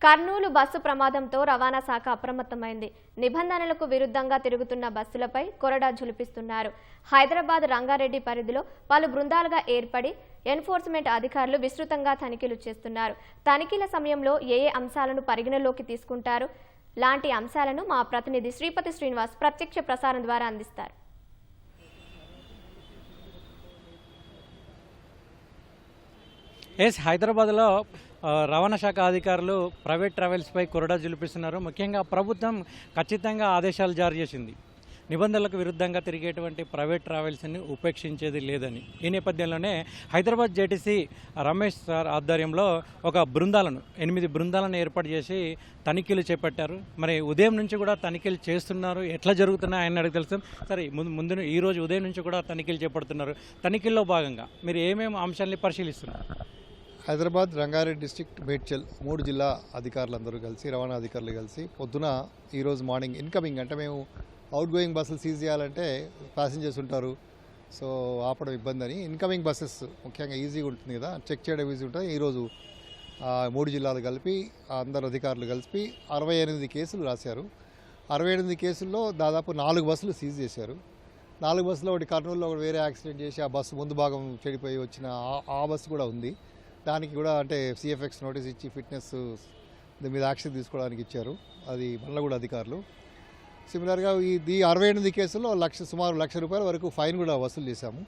Kurnool bus ప్రమాదంతో రవాణా శాఖ అప్రమత్తమైంది. నిబంధనలకు విరుద్ధంగా తిరుగుతున్న బస్సులపై కొరడా ఝులిపిస్తున్నారు. హైదరాబాద్ రంగారెడ్డి పరిధిలో పలు బృందాలుగా ఏర్పడి ఎన్ఫోర్స్మెంట్ అధికారులు విస్తృతంగా తనిఖీలు చేస్తున్నారు. తనిఖీల సమయంలో ఏ అంశాలను పరిగణలోకి తీసుకుంటారు లాంటి అంశాలను మా ప్రతినిధి శ్రీపతి శ్రీనివాస్ ప్రత్యక్ష ప్రసారం ద్వారా అందిస్తారు. హైదరాబాద్లో రవాణా శాఖ అధికారులు ప్రైవేట్ ట్రావెల్స్పై కొరడా జులిపిస్తున్నారు. ముఖ్యంగా ప్రభుత్వం ఖచ్చితంగా ఆదేశాలు జారీ చేసింది. నిబంధనలకు విరుద్ధంగా తిరిగేటువంటి ప్రైవేట్ ట్రావెల్స్ని ఉపేక్షించేది లేదని. ఈ నేపథ్యంలోనే హైదరాబాద్ జేటీసీ రమేష్ సార్ ఆధ్వర్యంలో ఒక 8 బృందాలను ఏర్పాటు చేసి తనిఖీలు చేపట్టారు. మరి ఉదయం నుంచి కూడా తనిఖీలు చేస్తున్నారు. ఎట్లా జరుగుతున్నాయి ఆయన అడిగి తెలుసు. సరే, ముందు ఈరోజు ఉదయం నుంచి కూడా తనిఖీలు చేపడుతున్నారు. తనిఖీల్లో భాగంగా మీరు ఏమేమి అంశాలని పరిశీలిస్తున్నారు? హైదరాబాద్ రంగారెడ్డి డిస్ట్రిక్ట్ మేడ్చల్ 3 జిల్లా అధికారులందరూ కలిసి, రవాణా అధికారులు కలిసి పొద్దున ఈరోజు మార్నింగ్ ఇన్కమింగ్ అంటే మేము అవుట్ గోయింగ్ బస్సులు సీజ్ చేయాలంటే ప్యాసింజర్స్ ఉంటారు, సో ఆపడం ఇబ్బంది అని ఇన్కమింగ్ బస్సెస్ ముఖ్యంగా ఈజీగా ఉంటుంది కదా, చెక్ చేయడం ఈజీ ఉంటుంది. ఈరోజు 3 జిల్లాలు కలిపి అందరు అధికారులు కలిపి 68 కేసులు రాశారు. 68 కేసుల్లో దాదాపు 4 బస్సులు సీజ్ చేశారు. 4 బస్సులో ఒకటి కర్నూలులో ఒకటి వేరే యాక్సిడెంట్ చేసి ఆ బస్సు ముందు భాగం చెడిపోయి వచ్చిన ఆ బస్సు కూడా ఉంది. దానికి కూడా అంటే సిఎఫ్ఎక్స్ నోటీస్ ఇచ్చి ఫిట్నెస్ దీని మీద యాక్షన్ తీసుకోవడానికి ఇచ్చారు. అది మళ్ళీ అధికారులు సిమిలర్గా ఈ 68 కేసుల్లో సుమారు ₹1,00,000 వరకు ఫైన్ కూడా వసూలు చేశాము.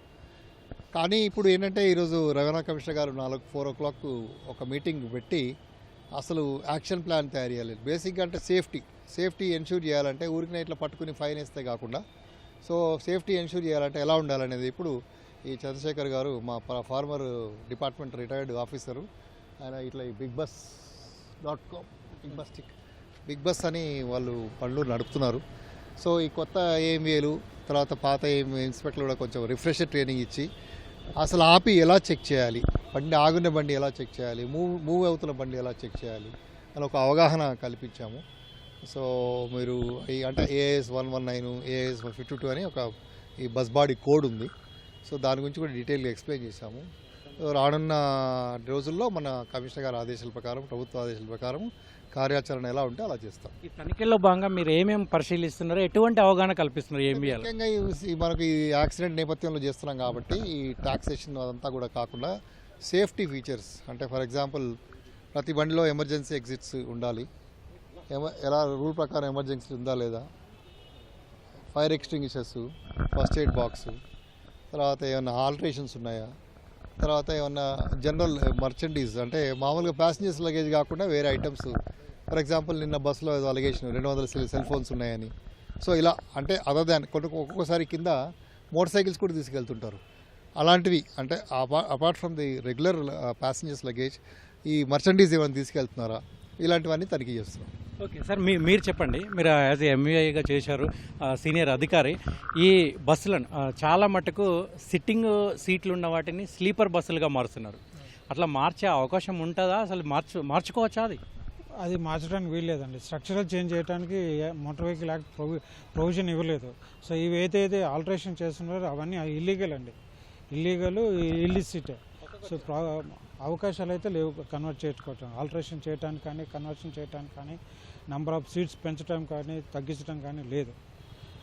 కానీ ఇప్పుడు ఏంటంటే ఈరోజు రవాణా కమిషనర్ గారు 4 o'clock ఒక మీటింగ్ పెట్టి అసలు యాక్షన్ ప్లాన్ తయారు చేయాలి. బేసిక్గా అంటే సేఫ్టీ ఎన్ష్యూర్ చేయాలంటే ఊరికి ఇట్లా పట్టుకుని ఫైన్ వేస్తే కాకుండా సో సేఫ్టీ ఎన్ష్యూర్ చేయాలంటే ఎలా ఉండాలనేది ఇప్పుడు ఈ చంద్రశేఖర్ గారు మా ఫార్మర్ డిపార్ట్మెంట్ రిటైర్డ్ ఆఫీసరు, ఆయన ఇట్లా ఈ bigbus.com బిగ్ బస్ అని వాళ్ళు పనులు నడుపుతున్నారు. సో ఈ కొత్త ఏఎంఏలు తర్వాత పాత ఇన్స్పెక్టర్లు కూడా కొంచెం రిఫ్రెషర్ ట్రైనింగ్ ఇచ్చి అసలు ఆపి ఎలా చెక్ చేయాలి, ఆగున్న బండి ఎలా చెక్ చేయాలి, మూవ్ అవుతున్న బండి ఎలా చెక్ చేయాలి అని ఒక అవగాహన కల్పించాము. సో మీరు అంటే AIS 119 AIS 152 అని ఒక ఈ బస్ బాడీ కోడ్ ఉంది. సో దాని గురించి కూడా డీటెయిల్గా ఎక్స్ప్లెయిన్ చేశాము. రానున్న రోజుల్లో మన కమిషనర్ గారి ఆదేశాల ప్రకారం, ప్రభుత్వ ఆదేశాల ప్రకారం కార్యాచరణ ఎలా ఉంటే అలా చేస్తాం. ఈ తనిఖీల్లో భాగంగా మీరు ఏమేమి పరిశీలిస్తున్నారు, ఎటువంటి అవగాహన కల్పిస్తున్నారు? ముఖ్యంగా మనకి ఈ యాక్సిడెంట్ నేపథ్యంలో చేస్తున్నాం కాబట్టి ఈ టాక్సేషన్ అదంతా కూడా కాకుండా సేఫ్టీ ఫీచర్స్ అంటే ఫర్ ఎగ్జాంపుల్ ప్రతి బండిలో ఎమర్జెన్సీ ఎగ్జిట్స్ ఉండాలి, ఎలా రూల్ ప్రకారం ఎమర్జెన్సీ ఉందా లేదా, fire extinguishers, first aid box, తర్వాత ఏమన్నా ఆల్టరేషన్స్ ఉన్నాయా, తర్వాత ఏమన్నా జనరల్ మర్చెండీస్ అంటే మామూలుగా ప్యాసింజర్స్ లగేజ్ కాకుండా వేరే ఐటమ్స్. ఫర్ ఎగ్జాంపుల్ నిన్న బస్సులో ఏదో అలిగేషన్ 200 సెల్ ఫోన్స్ ఉన్నాయని. సో ఇలా అంటే అదర్ దాన్ ఒక్కొక్కసారి కింద మోటార్ సైకిల్స్ కూడా తీసుకెళ్తుంటారు. అలాంటివి అంటే apart from the regular passengers luggage ఈ మర్చెండీస్ ఏమైనా తీసుకెళ్తున్నారా, ఇలాంటివన్నీ తనిఖీ చేస్తున్నాం. ఓకే సార్, మీరు చెప్పండి. మీరు యాజ్ ఎంఈఐగా చేశారు, సీనియర్ అధికారి. ఈ బస్సులను చాలా మటుకు సిట్టింగ్ సీట్లు ఉన్న వాటిని స్లీపర్ బస్సులుగా మారుస్తున్నారు. అట్లా మార్చే అవకాశం ఉంటుందా? అసలు మార్చుకోవచ్చా? అది మార్చడానికి వీల్లేదండి. స్ట్రక్చరల్ చేంజ్ చేయడానికి మోటార్ వెహికల్ యాక్ట్ ప్రొవిజన్ ఇవ్వలేదు. సో ఇవి ఏదైతే ఆల్టరేషన్ చేస్తున్నారో అవన్నీ ఇల్లీగల్ అండి, ఇల్లిసిటే. సో అవకాశాలు అయితే లేవు కన్వర్ట్ చేసుకోవటం, ఆల్టరేషన్ చేయడానికి కానీ కన్వర్షన్ చేయడానికి కానీ, నెంబర్ ఆఫ్ సీట్స్ పెంచడం కానీ తగ్గించడం కానీ లేదు.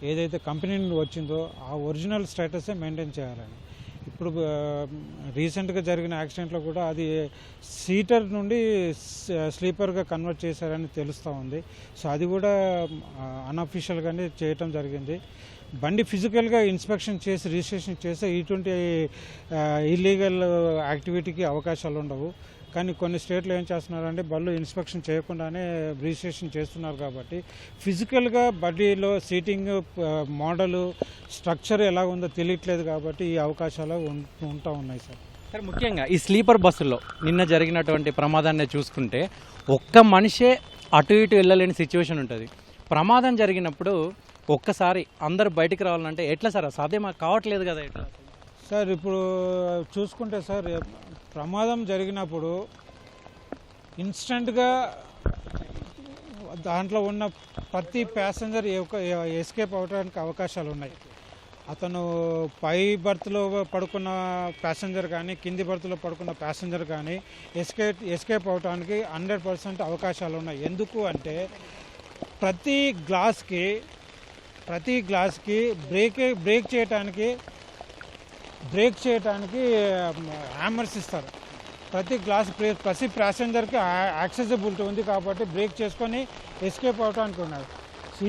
ఏదైతే కంపెనీ నుండి వచ్చిందో ఆ ఒరిజినల్ స్టేటసే మెయింటైన్ చేయాలని. ఇప్పుడు రీసెంట్గా జరిగిన యాక్సిడెంట్లో కూడా అది సీటర్ నుండి స్లీపర్గా కన్వర్ట్ చేశారని తెలుస్తూ ఉంది. సో అది కూడా అన్అఫీషియల్గానే చేయటం జరిగింది. బండి ఫిజికల్గా ఇన్స్పెక్షన్ చేసి రిజిస్ట్రేషన్ చేస్తే ఇటువంటి ఇల్లీగల్ యాక్టివిటీకి అవకాశాలు ఉండవు. కానీ కొన్ని స్టేట్లో ఏం చేస్తున్నారంటే బళ్ళు ఇన్స్పెక్షన్ చేయకుండానే రిజిస్ట్రేషన్ చేస్తున్నారు. కాబట్టి ఫిజికల్గా బండిలో సీటింగ్ మోడలు స్ట్రక్చర్ ఎలా ఉందో తెలియట్లేదు. కాబట్టి ఈ అవకాశాలు ఉంటూ ఉన్నాయి సార్. సార్, ముఖ్యంగా ఈ స్లీపర్ బస్సుల్లో నిన్న జరిగినటువంటి ప్రమాదాన్ని చూసుకుంటే ఒక్క మనిషే అటు ఇటు వెళ్ళలేని సిచ్యువేషన్ ఉంటుంది. ప్రమాదం జరిగినప్పుడు ఒక్కసారి అందరూ బయటికి రావాలంటే ఎట్లా సార్? సాధ్యం కావట్లేదు కదా. ఎట్లా సార్ ఇప్పుడు చూసుకుంటే సార్ ప్రమాదం జరిగినప్పుడు ఇన్స్టెంట్గా దాంట్లో ఉన్న ప్రతి ప్యాసింజర్ ఎస్కేప్ అవడానికి అవకాశాలు ఉన్నాయి. అతను పై బర్త్లో పడుకున్న ప్యాసింజర్ కానీ కింది బర్త్లో పడుకున్న ప్యాసింజర్ కానీ ఎస్కేప్ అవడానికి 100% అవకాశాలు ఉన్నాయి. ఎందుకు అంటే ప్రతి గ్లాస్కి బ్రేక్ చేయడానికి హ్యామర్స్ ఇస్తారు. ప్రతి ప్యాసింజర్కి యాక్సెసిబిలిటీ ఉంది కాబట్టి బ్రేక్ చేసుకొని ఎస్కేప్ అవడానికి ఉన్నాయి.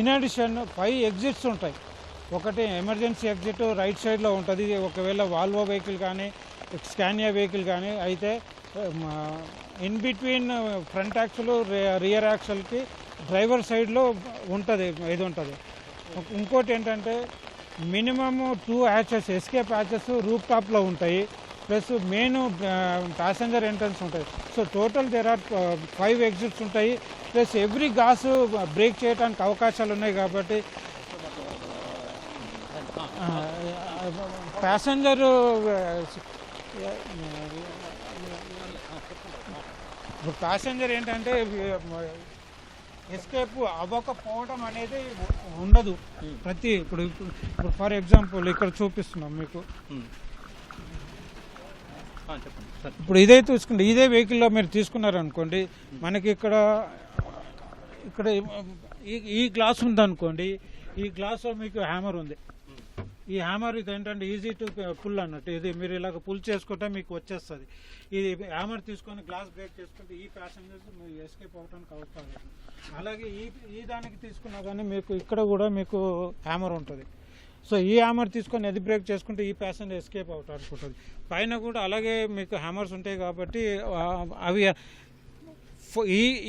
ఇన్ అడిషన్ 5 ఎగ్జిట్స్ ఉంటాయి. ఒకటి ఎమర్జెన్సీ ఎగ్జిట్ రైట్ సైడ్లో ఉంటుంది. ఒకవేళ వాల్వో వెహికల్ కానీ స్కానియా వెహికల్ కానీ అయితే in between front axle rear యాక్సిల్కి డ్రైవర్ సైడ్లో ఉంటుంది. ఇది ఉంటుంది. ఇంకోటి ఏంటంటే minimum 2 hatches escape hatches roof టాప్లో ఉంటాయి. ప్లస్ మెయిన్ ప్యాసింజర్ ఎంట్రన్స్ ఉంటాయి. So total there are 5 exits ఉంటాయి. ప్లస్ ఎవ్రీ గ్లాసు బ్రేక్ చేయడానికి అవకాశాలు ఉన్నాయి. కాబట్టి ప్యాసింజర్ ఏంటంటే ఎస్కేప్ అవ్వకపోవడం అనేది ఉండదు. ఇప్పుడు ఫర్ ఎగ్జాంపుల్ ఇక్కడ చూపిస్తున్నాం మీకు. ఇప్పుడు ఇదే తీసుకుంటే ఇదే వెహికల్లో మీరు తీసుకున్నారనుకోండి, మనకి ఇక్కడ ఈ గ్లాస్ ఉందనుకోండి, ఈ గ్లాస్లో మీకు హ్యామర్ ఉంది. ఈ హ్యామర్ ఇది ఏంటంటే ఈజీ టు పుల్ అన్నట్టు. ఇది మీరు ఇలాగ పుల్ చేసుకుంటే మీకు వచ్చేస్తుంది. ఇది హ్యామర్ తీసుకొని గ్లాస్ బ్రేక్ చేసుకుంటే ఈ ప్యాసింజర్స్ మీరు ఎస్కేప్ అవడానికి అవకాశం లేదు. అలాగే ఈ దానికి తీసుకున్నా కానీ మీకు ఇక్కడ కూడా మీకు హ్యామర్ ఉంటుంది. సో ఈ హ్యామర్ తీసుకొని అది బ్రేక్ చేసుకుంటే ఈ ప్యాసింజర్ ఎస్కేప్ అవడానికి ఉంటుంది. పైన కూడా అలాగే మీకు హ్యామర్స్ ఉంటాయి కాబట్టి అవి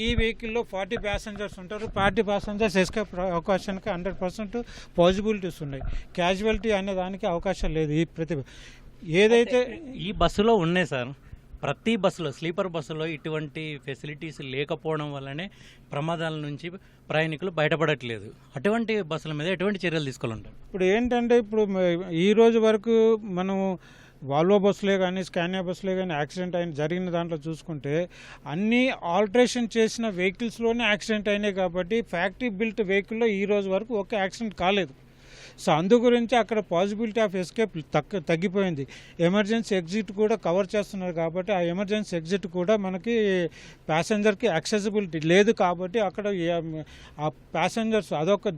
ఈ వెహికల్లో 40 ప్యాసింజర్స్ ఉంటారు. 40 ప్యాసింజర్స్ ఎస్కేప్ అవకాశానికి 100% పాసిబిలిటీస్ ఉన్నాయి. క్యాజువాలిటీ అనే దానికి అవకాశం లేదు. ఏదైతే ఈ బస్సులో ఉన్నాయి సార్, ప్రతి బస్సులో స్లీపర్ బస్సులో ఇటువంటి ఫెసిలిటీస్ లేకపోవడం వల్లనే ప్రమాదాల నుంచి ప్రయాణికులు బయటపడట్లేదు. అటువంటి బస్సుల మీద ఎటువంటి చర్యలు తీసుకోవాలంటారు? ఇప్పుడు ఏంటంటే ఈ రోజు వరకు మనం వాల్వో బస్సులే కానీ స్కానియా బస్సులే కానీ యాక్సిడెంట్ జరిగిన దాంట్లో చూసుకుంటే అన్నీ ఆల్టరేషన్ చేసిన వెహికల్స్లోనే యాక్సిడెంట్ అయినాయి. కాబట్టి ఫ్యాక్టరీ బిల్ట్ వెహికల్లో ఈ రోజు వరకు ఒక్క యాక్సిడెంట్ కాలేదు. సో అందు గురించి అక్కడ పాసిబిలిటీ ఆఫ్ ఎస్కేప్ తగ్గిపోయింది. ఎమర్జెన్సీ ఎగ్జిట్ కూడా కవర్ చేస్తున్నారు కాబట్టి ఆ ఎమర్జెన్సీ ఎగ్జిట్ కూడా మనకి ప్యాసింజర్కి యాక్సెసిబిలిటీ లేదు. కాబట్టి అక్కడ ఆ ప్యాసింజర్స్ అదొక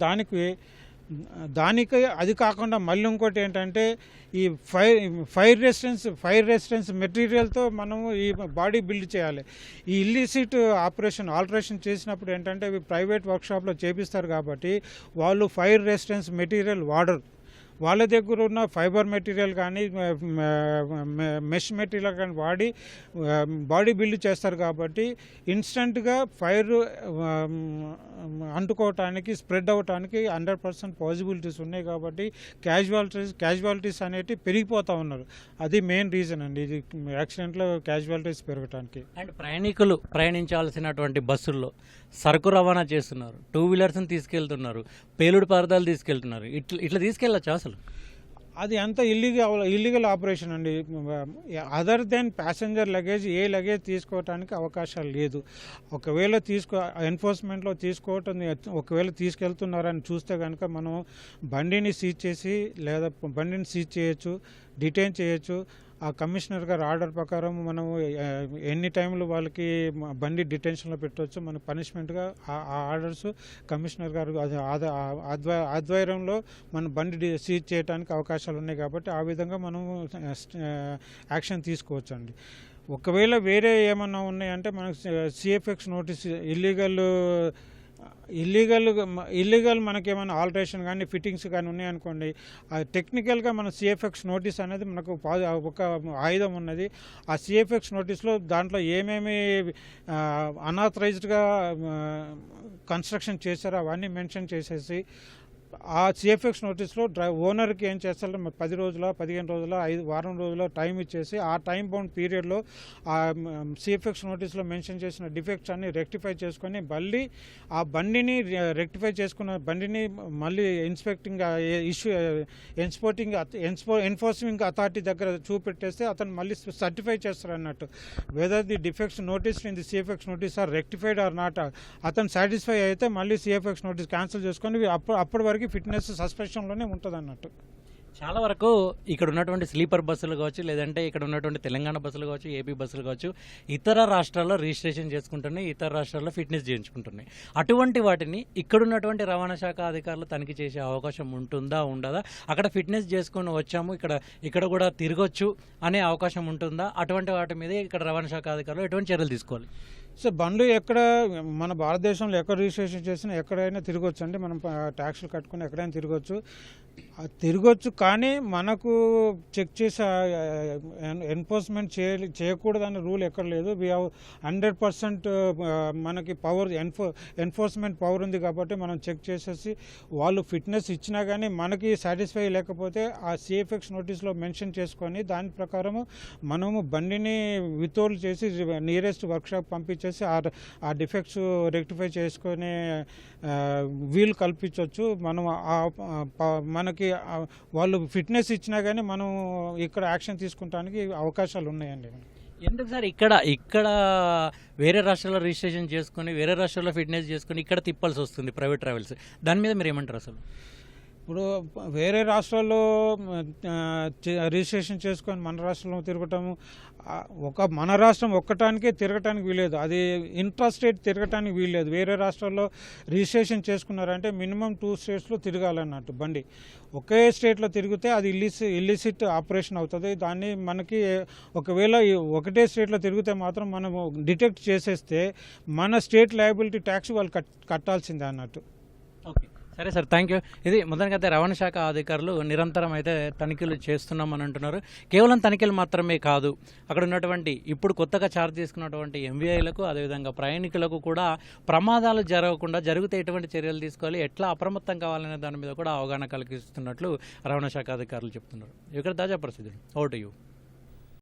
దానికి అది కాకుండా మళ్ళీ ఇంకోటి ఏంటంటే ఈ ఫైర్ రెసిస్టెన్స్ మెటీరియల్తో మనము ఈ బాడీ బిల్డ్ చేయాలి. ఈ ఇల్లిసిట్ ఆల్టరేషన్ చేసినప్పుడు ఏంటంటే ఇవి ప్రైవేట్ వర్క్షాప్లో చేపిస్తారు కాబట్టి వాళ్ళు ఫైర్ రెసిస్టెన్స్ మెటీరియల్ వాడరు. వాళ్ళ దగ్గర ఉన్న ఫైబర్ మెటీరియల్ కానీ మెష్ మెటీరియల్ కానీ వాడి బాడీ బిల్డ్ చేస్తారు. కాబట్టి ఇన్స్టెంట్గా ఫైర్ అంటుకోవటానికి స్ప్రెడ్ అవ్వటానికి 100% పాసిబిలిటీస్ ఉన్నాయి. కాబట్టి క్యాజువాలిటీస్ అనేవి పెరిగిపోతూ ఉన్నారు. అది మెయిన్ రీజన్ అండి ఇది యాక్సిడెంట్లో క్యాజువాలిటీస్ పెరగటానికి. అండ్ ప్రయాణికులు ప్రయాణించాల్సినటువంటి బస్సుల్లో సరుకు రవాణా చేస్తున్నారు, 2 వీలర్స్ని తీసుకెళ్తున్నారు, పేలుడు పదార్థాలు తీసుకెళ్తున్నారు. ఇట్లా తీసుకెళ్ళచ్చు అసలు? అది అంత ఇల్లీగల్ ఆపరేషన్ అండి. అదర్ దెన్ ప్యాసింజర్ లగేజ్ ఏ లగేజ్ తీసుకోవడానికి అవకాశాలు లేదు. ఒకవేళ ఎన్ఫోర్స్మెంట్లో ఒకవేళ తీసుకెళ్తున్నారని చూస్తే కనుక మనం బండిని సీజ్ చేసి లేదా బండిని సీజ్ చేయొచ్చు, డిటైన్ చేయొచ్చు. ఆ కమిషనర్ గారు ఆర్డర్ ప్రకారం మనం ఎన్ని టైంలు వాళ్ళకి బండి డిటెన్షన్లో పెట్టవచ్చు. మన పనిష్మెంట్గా ఆ ఆర్డర్స్ కమిషనర్ గారు ఆధ్వర్యంలో మన బండి సీజ్ చేయడానికి అవకాశాలు ఉన్నాయి. కాబట్టి ఆ విధంగా మనం యాక్షన్ తీసుకోవచ్చు అండి. ఒకవేళ వేరే ఏమన్నా ఉన్నాయంటే మనకు సిఎఫ్ఎక్స్ నోటీస్ ఇల్లీగల్ మనకేమైనా ఆల్టరేషన్ కానీ ఫిట్టింగ్స్ కానీ ఉన్నాయనుకోండి, టెక్నికల్గా మన సిఎఫ్ఎక్స్ నోటీస్ అనేది మనకు ఒక ఆయుధం ఉన్నది. ఆ సిఎఫ్ఎక్స్ నోటీస్లో దాంట్లో ఏమేమి అనాథరైజ్డ్గా కన్స్ట్రక్షన్ చేశారో అవన్నీ మెన్షన్ చేసేసి ఆ సిఎఫ్ఎక్స్ నోటీస్లో ఓనర్కి ఏం చేస్తారో 10 రోజుల 15 రోజుల 5 వారం రోజుల టైం ఇచ్చేసి ఆ టైం బౌండ్ పీరియడ్లో ఆ సిఎఫ్ఎక్స్ నోటీస్లో మెన్షన్ చేసిన డిఫెక్ట్స్ అన్ని రెక్టిఫై చేసుకొని మళ్ళీ ఆ బండిని రెక్టిఫై చేసుకున్న బండిని మళ్ళీ ఎన్ఫోర్సింగ్ అథారిటీ దగ్గర చూపెట్టేస్తే అతను మళ్ళీ సర్టిఫై చేస్తారు అన్నట్టు. Whether the defects notice in the CFX notice are rectified or not. అతను సాటిస్ఫై అయితే మళ్ళీ సిఎఫ్ఎక్స్ నోటీస్ క్యాన్సిల్ చేసుకొని అప్పటి వరకు ఫిట్నెస్ సస్పెన్షన్లోనే ఉంటుంది అన్నట్టు. చాలా వరకు ఇక్కడ ఉన్నటువంటి స్లీపర్ బస్సులు కావచ్చు, లేదంటే ఇక్కడ ఉన్నటువంటి తెలంగాణ బస్సులు కావచ్చు, ఏపీ బస్సులు కావచ్చు, ఇతర రాష్ట్రాల్లో రిజిస్ట్రేషన్ చేసుకుంటున్నాయి, ఇతర రాష్ట్రాల్లో ఫిట్నెస్ చేయించుకుంటున్నాయి. అటువంటి వాటిని ఇక్కడ ఉన్నటువంటి రవాణా శాఖ అధికారులు తనిఖీ చేసే అవకాశం ఉంటుందా, ఉండదా? అక్కడ ఫిట్నెస్ చేసుకొని వచ్చాము, ఇక్కడ కూడా తిరగొచ్చు అనే అవకాశం ఉంటుందా? అటువంటి వాటి మీద ఇక్కడ రవాణా శాఖ అధికారులు ఎటువంటి చర్యలు తీసుకోవాలి? సో బండ్లు ఎక్కడ మన భారతదేశంలో ఎక్కడ రిజిస్ట్రేషన్ చేసినా ఎక్కడైనా తిరగొచ్చు అండి. మనం ట్యాక్స్లు కట్టుకుని ఎక్కడైనా తిరగొచ్చు, కానీ మనకు చెక్ చేసి ఎన్ఫోర్స్మెంట్ చేయకూడదనే రూల్ ఎక్కడ లేదు. వీ హ్యావ్ 100% మనకి పవర్ ఎన్ఫోర్స్మెంట్ పవర్ ఉంది కాబట్టి మనం చెక్ చేసేసి వాళ్ళు ఫిట్నెస్ ఇచ్చినా కానీ మనకి సాటిస్ఫై లేకపోతే ఆ సిఎఫ్ఎక్స్ నోటీస్లో మెన్షన్ చేసుకొని దాని ప్రకారము మనము బండిని వితోల్డ్ చేసి నియరెస్ట్ వర్క్షాప్ పంపించేసి ఆ డిఫెక్ట్స్ రెక్టిఫై చేసుకొని వీలు కల్పించవచ్చు. మనం మనకి వాళ్ళు ఫిట్నెస్ ఇచ్చినా కానీ మనం ఇక్కడ యాక్షన్ తీసుకుంటానికి అవకాశాలు ఉన్నాయండి. ఎందుకు సార్ ఇక్కడ వేరే రాష్ట్రాల్లో రిజిస్ట్రేషన్ చేసుకొని వేరే రాష్ట్రాల్లో ఫిట్నెస్ చేసుకొని ఇక్కడ తిప్పాల్సి వస్తుంది ప్రైవేట్ ట్రావెల్స్? దాని మీద మీరు ఏమంటారు అసలు? ఇప్పుడు వేరే రాష్ట్రాల్లో రిజిస్ట్రేషన్ చేసుకొని మన రాష్ట్రంలో తిరగటము, మన రాష్ట్రం ఒక్కటానికే తిరగటానికి వీలేదు, అది ఇంట్రా స్టేట్ తిరగటానికి వీల్లేదు. వేరే రాష్ట్రాల్లో రిజిస్ట్రేషన్ చేసుకున్నారంటే మినిమం 2 స్టేట్స్లో తిరగాలన్నట్టు. బండి ఒకే స్టేట్లో తిరిగితే అది ఇల్లిసిట్ ఆపరేషన్ అవుతుంది. దాన్ని మనకి ఒకవేళ ఒకటే స్టేట్లో తిరిగితే మాత్రం మనం డిటెక్ట్ చేసేస్తే మన స్టేట్ లయబిలిటీ ట్యాక్స్ వాళ్ళు కట్టాల్సిందే అన్నట్టు. ఓకే, సరే సార్, థ్యాంక్ యూ. ఇది మొదటికైతే రవాణా శాఖ అధికారులు నిరంతరం అయితే తనిఖీలు చేస్తున్నామని అంటున్నారు. కేవలం తనిఖీలు మాత్రమే కాదు, అక్కడ ఉన్నటువంటి ఇప్పుడు కొత్తగా ఛార్జ్ చేసుకున్నటువంటి ఎంవీఐలకు అదేవిధంగా ప్రయాణికులకు కూడా ప్రమాదాలు జరగకుండా జరిగితే ఎటువంటి చర్యలు తీసుకోవాలి, ఎట్లా అప్రమత్తం కావాలనే దాని మీద కూడా అవగాహన కలిగిస్తున్నట్లు రవాణా శాఖ అధికారులు చెప్తున్నారు. ఇక్కడ తాజా పరిస్థితులు. Vote you.